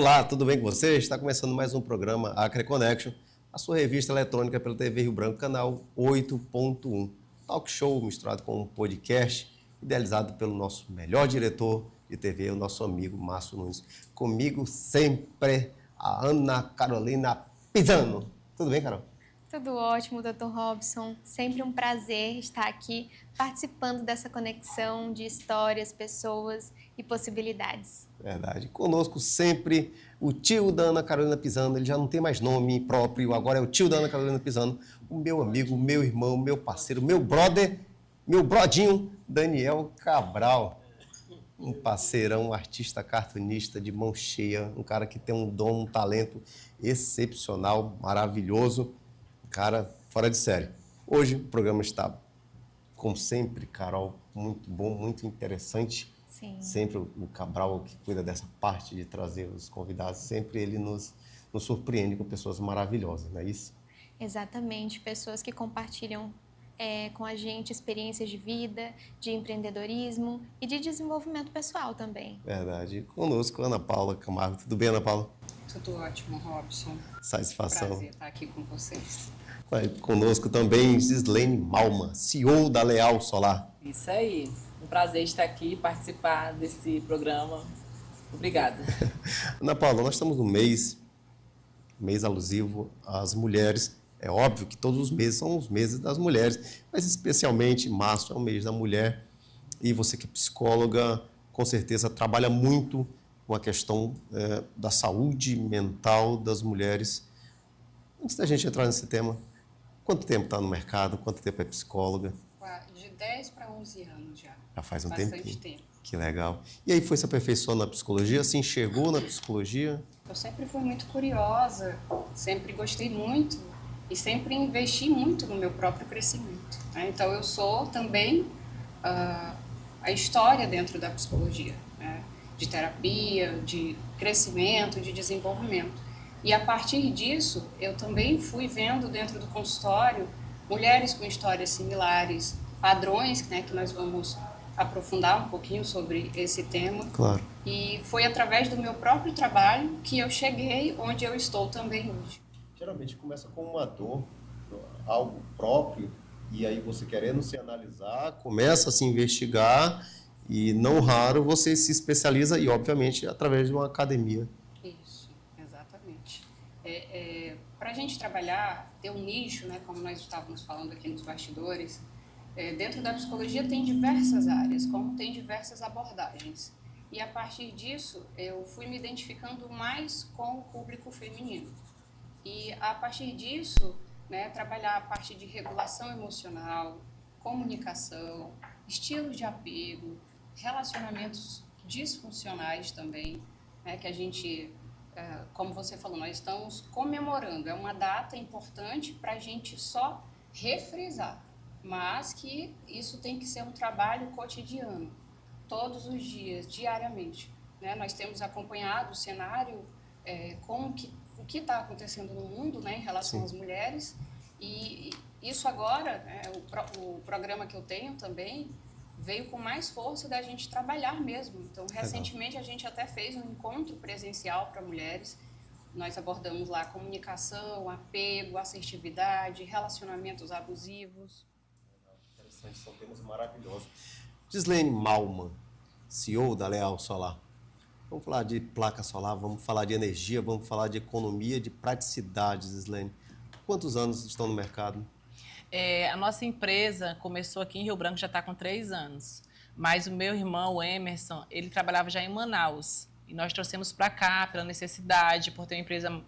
Olá, tudo bem com você? Está começando mais um programa Acre Connection, a sua revista eletrônica pela TV Rio Branco, canal 8.1. Talk show misturado com um podcast, idealizado pelo nosso melhor diretor de TV, o nosso amigo Márcio Nunes. Comigo sempre, a Ana Carolina Pisano. Tudo bem, Carol? Tudo ótimo, Dr. Robson. Sempre um prazer estar aqui participando dessa conexão de histórias, pessoas e possibilidades. Verdade. Conosco sempre o tio da Ana Carolina Pisano. Ele já não tem mais nome próprio, agora é o tio da Ana Carolina Pisano. O meu amigo, meu irmão, meu parceiro, meu brother, meu brodinho, Daniel Cabral. Um parceirão, um artista cartunista de mão cheia, um cara que tem um dom, um talento excepcional, maravilhoso. Cara, fora de série. Hoje o programa está, como sempre, Carol, muito bom, muito interessante. Sim. Sempre o Cabral, que cuida dessa parte de trazer os convidados, sempre ele nos surpreende com pessoas maravilhosas, não é isso? Exatamente, pessoas que compartilham com a gente experiências de vida, de empreendedorismo e de desenvolvimento pessoal também. Verdade. Conosco, Ana Paula Camargo. Tudo bem, Ana Paula? Tudo ótimo, Robson. Satisfação. Prazer estar aqui com vocês. Conosco também, Gislene Malman, CEO da Leal Solar. Isso aí. Um prazer estar aqui e participar desse programa. Obrigada. Ana Paula, nós estamos no mês alusivo às mulheres. É óbvio que todos os meses são os meses das mulheres, mas especialmente março é o mês da mulher. E você que é psicóloga, com certeza trabalha muito com a questão da saúde mental das mulheres. Antes da gente entrar nesse tema, quanto tempo está no mercado? Quanto tempo é psicóloga? De 10 para 11 anos já. Já faz um Bastante tempinho. tempo. Que legal. E aí foi se aperfeiçoando na psicologia? Se enxergou na psicologia? Eu sempre fui muito curiosa, sempre gostei muito e sempre investi muito no meu próprio crescimento, né? Então eu sou também a história dentro da psicologia, né? De terapia, de crescimento, de desenvolvimento. E a partir disso, eu também fui vendo dentro do consultório mulheres com histórias similares, padrões, né, que nós vamos aprofundar um pouquinho sobre esse tema. Claro. E foi através do meu próprio trabalho que eu cheguei onde eu estou também hoje. Geralmente começa com uma dor, algo próprio, e aí você querendo se analisar, começa a se investigar e não raro você se especializa e, obviamente, através de uma academia. Isso, exatamente. Para a gente trabalhar, ter um nicho, né, como nós estávamos falando aqui nos bastidores, dentro da psicologia tem diversas áreas, como tem diversas abordagens. E a partir disso, eu fui me identificando mais com o público feminino. E a partir disso, né, trabalhar a parte de regulação emocional, comunicação, estilos de apego, relacionamentos disfuncionais também, né, que a gente, como você falou, nós estamos comemorando, é uma data importante para a gente só refrisar, mas que isso tem que ser um trabalho cotidiano, todos os dias, diariamente, né? Nós temos acompanhado o cenário, o que está acontecendo no mundo, né, em relação Sim. às mulheres, e isso agora, né, o programa que eu tenho também veio com mais força da gente trabalhar mesmo. Então, recentemente a gente até fez um encontro presencial para mulheres. Nós abordamos lá comunicação, apego, assertividade, relacionamentos abusivos. Interessante, são temas maravilhosos. Gislene Malman, CEO da Leal Solar. Vamos falar de placa solar, vamos falar de energia, vamos falar de economia, de praticidade, Gislene. Quantos anos estão no mercado? A nossa empresa começou aqui em Rio Branco, já está com 3 anos. Mas o meu irmão, o Emerson, ele trabalhava já em Manaus. E nós trouxemos para cá pela necessidade, por ter uma empresa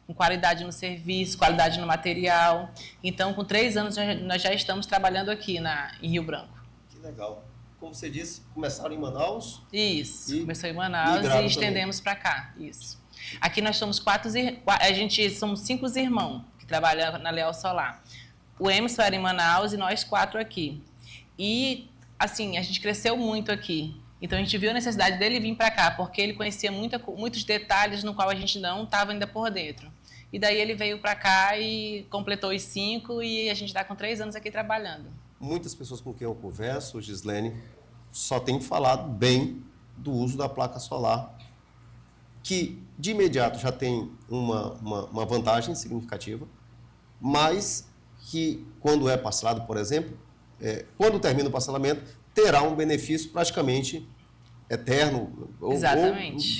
com qualidade no serviço, qualidade no material. Então, com 3 anos, nós já estamos trabalhando aqui em Rio Branco. Que legal. Como você disse, começaram em Manaus? Isso, E começou em Manaus e estendemos para cá. Isso. Aqui nós somos somos 5 irmãos que trabalham na Leal Solar. O Emerson era em Manaus e nós 4 aqui. E, assim, a gente cresceu muito aqui. Então, a gente viu a necessidade dele vir para cá, porque ele conhecia muitos detalhes no qual a gente não estava ainda por dentro. E daí ele veio para cá e completou os 5 e a gente está com 3 anos aqui trabalhando. Muitas pessoas com quem eu converso, Gislene, só têm falado bem do uso da placa solar, que de imediato já tem uma vantagem significativa, mas que quando é parcelado, por exemplo, quando termina o parcelamento, terá um benefício praticamente eterno ou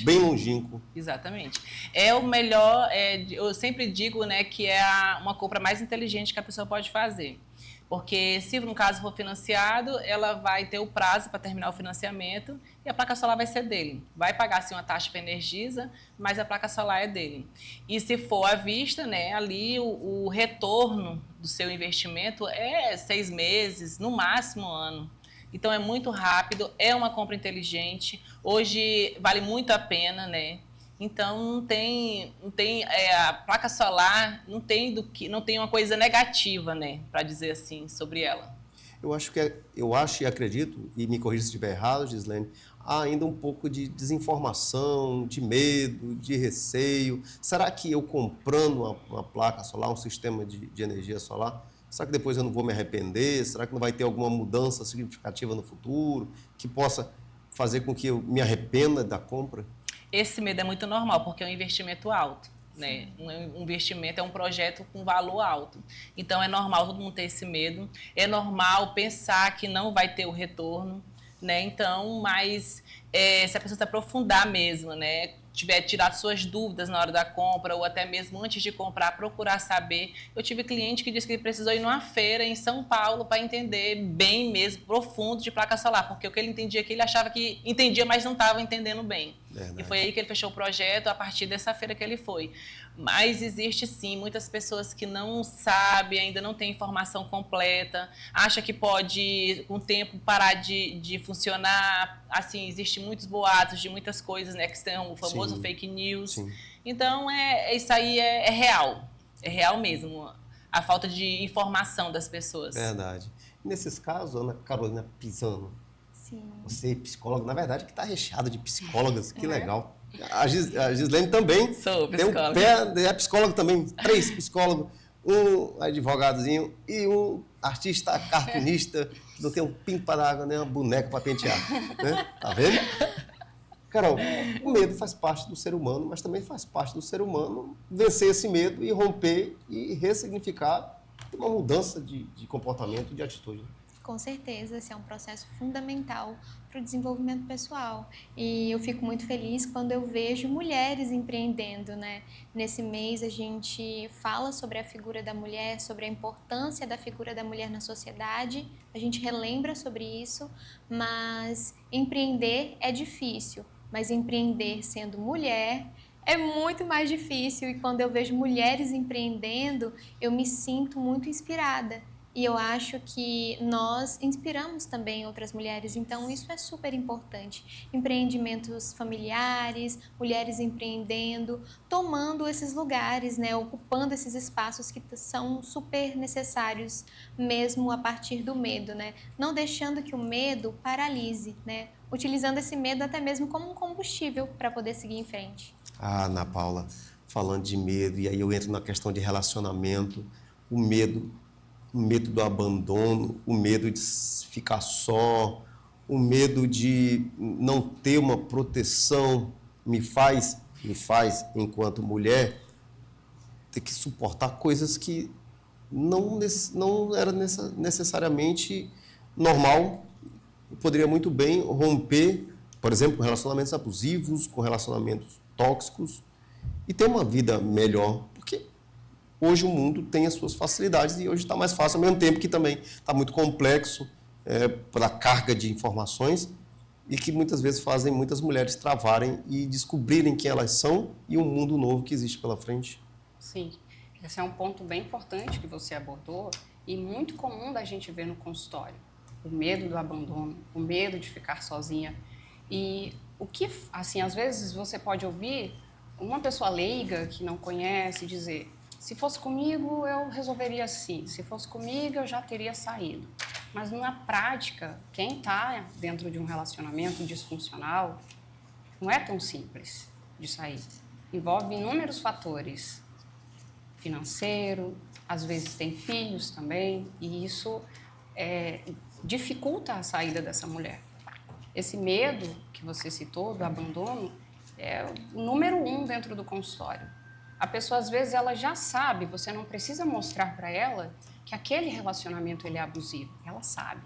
bem longínquo. Exatamente. É o melhor, eu sempre digo, né, que é uma compra mais inteligente que a pessoa pode fazer. Porque se no caso for financiado, ela vai ter o prazo para terminar o financiamento e a placa solar vai ser dele. Vai pagar sim uma taxa para Energisa, mas a placa solar é dele. E se for à vista, né, ali o retorno do seu investimento é 6 meses, no máximo 1 ano. Então é muito rápido, é uma compra inteligente. Hoje vale muito a pena, né? Então não tem a placa solar não tem uma coisa negativa, né, para dizer assim sobre ela. Eu acho e acredito, e me corrija se estiver errado, Gislene, há ainda um pouco de desinformação, de medo, de receio. Será que eu comprando uma placa solar, um sistema de energia solar, será que depois eu não vou me arrepender? Será que não vai ter alguma mudança significativa no futuro que possa fazer com que eu me arrependa da compra? Esse medo é muito normal, porque é um investimento alto, né? Um investimento é um projeto com valor alto. Então, é normal todo mundo ter esse medo. É normal pensar que não vai ter o retorno, né? Então, mas se a pessoa se aprofundar mesmo, né? Tiver tirado suas dúvidas na hora da compra ou até mesmo antes de comprar, procurar saber. Eu tive cliente que disse que ele precisou ir numa feira em São Paulo para entender bem mesmo, profundo de placa solar, porque o que ele entendia que ele achava que entendia, mas não estava entendendo bem. Verdade. E foi aí que ele fechou o projeto, a partir dessa feira que ele foi. Mas existe sim muitas pessoas que não sabem, ainda não têm informação completa, acha que pode com o tempo parar de funcionar. Assim, existem muitos boatos de muitas coisas, né, que são o famoso Sim. fake news. Sim. Então isso aí é real mesmo, a falta de informação das pessoas. Verdade. Nesses casos, Ana Carolina Pisano, Sim. você é psicóloga, na verdade que está recheada de psicólogas, que legal. A Gislene também Sou tem psicóloga. é psicóloga também, 3 psicólogos, um advogadozinho e um artista cartunista que não tem um pingo para água nem uma boneca para pentear, né? Tá vendo? Carol, o medo faz parte do ser humano, mas também faz parte do ser humano vencer esse medo e romper e ressignificar uma mudança de comportamento, de atitude. Com certeza, esse é um processo fundamental para o desenvolvimento pessoal. E eu fico muito feliz quando eu vejo mulheres empreendendo, né? Nesse mês a gente fala sobre a figura da mulher, sobre a importância da figura da mulher na sociedade, a gente relembra sobre isso, mas empreender é difícil, mas empreender sendo mulher é muito mais difícil. E quando eu vejo mulheres empreendendo, eu me sinto muito inspirada. E eu acho que nós inspiramos também outras mulheres, então isso é super importante. Empreendimentos familiares, mulheres empreendendo, tomando esses lugares, né, ocupando esses espaços que são super necessários, mesmo a partir do medo, né? Não deixando que o medo paralise, né? Utilizando esse medo até mesmo como um combustível para poder seguir em frente. Ah, Ana Paula, falando de medo, e aí eu entro na questão de relacionamento, o medo do abandono, o medo de ficar só, o medo de não ter uma proteção, me faz, enquanto mulher, ter que suportar coisas que não era necessariamente normal. Eu poderia muito bem romper, por exemplo, com relacionamentos abusivos, com relacionamentos tóxicos, e ter uma vida melhor, porque hoje o mundo tem as suas facilidades e hoje está mais fácil, ao mesmo tempo que também está muito complexo pela carga de informações e que muitas vezes fazem muitas mulheres travarem e descobrirem quem elas são e um mundo novo que existe pela frente. Sim, esse é um ponto bem importante que você abordou e muito comum da gente ver no consultório. O medo do abandono, o medo de ficar sozinha. E o que, assim, às vezes você pode ouvir uma pessoa leiga que não conhece dizer: se fosse comigo, eu resolveria assim. Se fosse comigo, eu já teria saído. Mas, na prática, quem está dentro de um relacionamento disfuncional não é tão simples de sair. Envolve inúmeros fatores. Financeiro, às vezes tem filhos também, e isso dificulta a saída dessa mulher. Esse medo que você citou do abandono, é o número 1 dentro do consultório. A pessoa, às vezes, ela já sabe, você não precisa mostrar para ela que aquele relacionamento ele é abusivo. Ela sabe.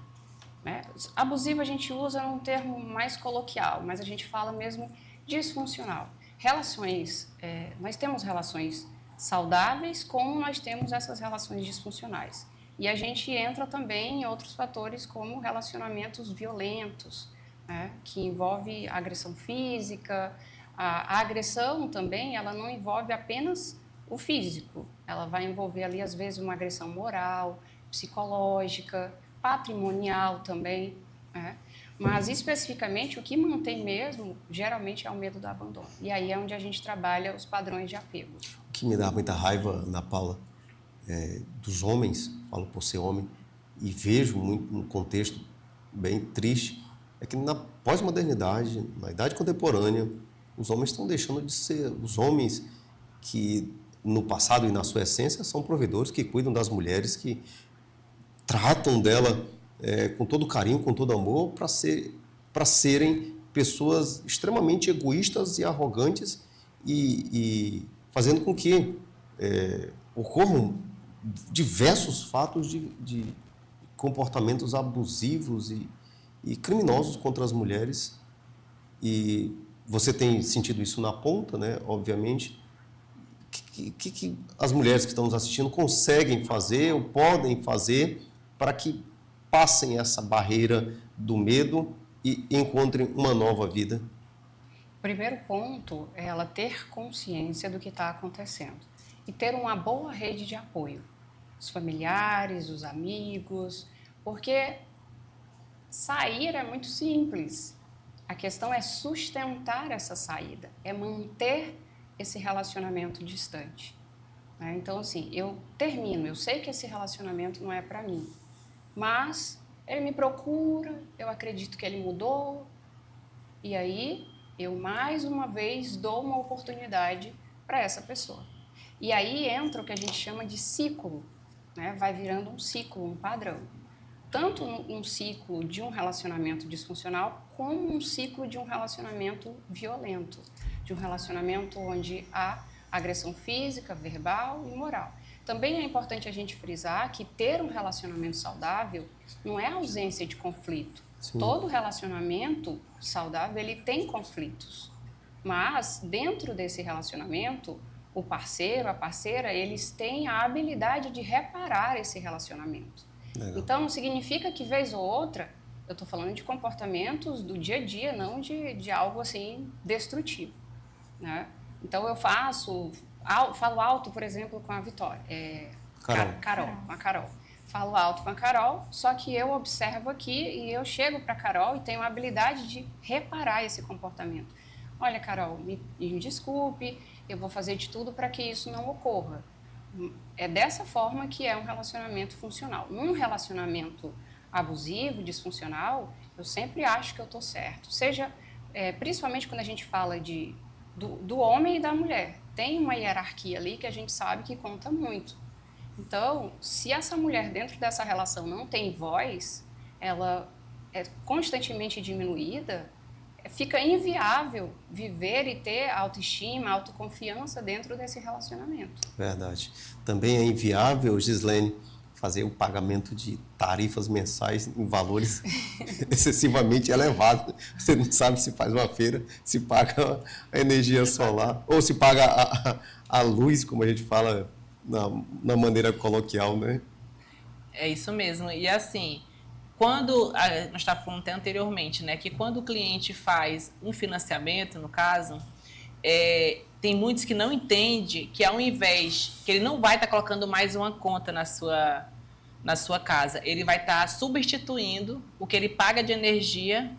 Né? Abusivo a gente usa num termo mais coloquial, mas a gente fala mesmo disfuncional. Relações, nós temos relações saudáveis, como nós temos essas relações disfuncionais. E a gente entra também em outros fatores, como relacionamentos violentos, né? Que envolve agressão física. A agressão também, ela não envolve apenas o físico, ela vai envolver ali, às vezes, uma agressão moral, psicológica, patrimonial também, né? Mas, especificamente, o que mantém mesmo, geralmente, é o medo do abandono. E aí é onde a gente trabalha os padrões de apego. O que me dá muita raiva, Ana Paula, dos homens, falo por ser homem, e vejo muito um contexto bem triste, é que na pós-modernidade, na idade contemporânea, os homens estão deixando de ser os homens que, no passado e na sua essência, são provedores, que cuidam das mulheres, que tratam dela com todo carinho, com todo amor, para serem pessoas extremamente egoístas e arrogantes e fazendo com que ocorram diversos fatos de comportamentos abusivos e criminosos contra as mulheres. E você tem sentido isso na ponta, né? Obviamente. O que as mulheres que estão nos assistindo conseguem fazer ou podem fazer para que passem essa barreira do medo e encontrem uma nova vida? O primeiro ponto é ela ter consciência do que está acontecendo e ter uma boa rede de apoio. Os familiares, os amigos, porque sair é muito simples. A questão é sustentar essa saída, é manter esse relacionamento distante. Né? Então, assim, eu termino, eu sei que esse relacionamento não é para mim, mas ele me procura, eu acredito que ele mudou, e aí eu mais uma vez dou uma oportunidade para essa pessoa. E aí entra o que a gente chama de ciclo, né? Vai virando um ciclo, um padrão. Tanto um ciclo de um relacionamento disfuncional, como um ciclo de um relacionamento violento, de um relacionamento onde há agressão física, verbal e moral. Também é importante a gente frisar que ter um relacionamento saudável não é ausência de conflito. Sim. Todo relacionamento saudável, ele tem conflitos. Mas, dentro desse relacionamento, o parceiro, a parceira, eles têm a habilidade de reparar esse relacionamento. Legal. Então, não significa que, vez ou outra, eu estou falando de comportamentos do dia a dia, não de algo assim destrutivo. Né? Então, eu falo alto, por exemplo, com a Vitória. Com a Carol. Falo alto com a Carol, só que eu observo aqui e eu chego para a Carol e tenho a habilidade de reparar esse comportamento. Olha, Carol, me desculpe, eu vou fazer de tudo para que isso não ocorra. É dessa forma que é um relacionamento funcional. Num relacionamento abusivo, disfuncional, eu sempre acho que eu estou certo. Principalmente quando a gente fala do homem e da mulher. Tem uma hierarquia ali que a gente sabe que conta muito. Então, se essa mulher dentro dessa relação não tem voz, ela é constantemente diminuída, fica inviável viver e ter autoestima, autoconfiança dentro desse relacionamento. Verdade. Também é inviável, Gislene, fazer o pagamento de tarifas mensais em valores excessivamente elevados. Você não sabe se faz uma feira, se paga a energia solar, ou se paga a luz, como a gente fala na maneira coloquial, né? É isso mesmo. E assim, quando, nós estávamos falando até anteriormente, né, que quando o cliente faz um financiamento, no caso, tem muitos que não entendem que ao invés, que ele não vai estar colocando mais uma conta na sua casa, ele vai estar substituindo o que ele paga de energia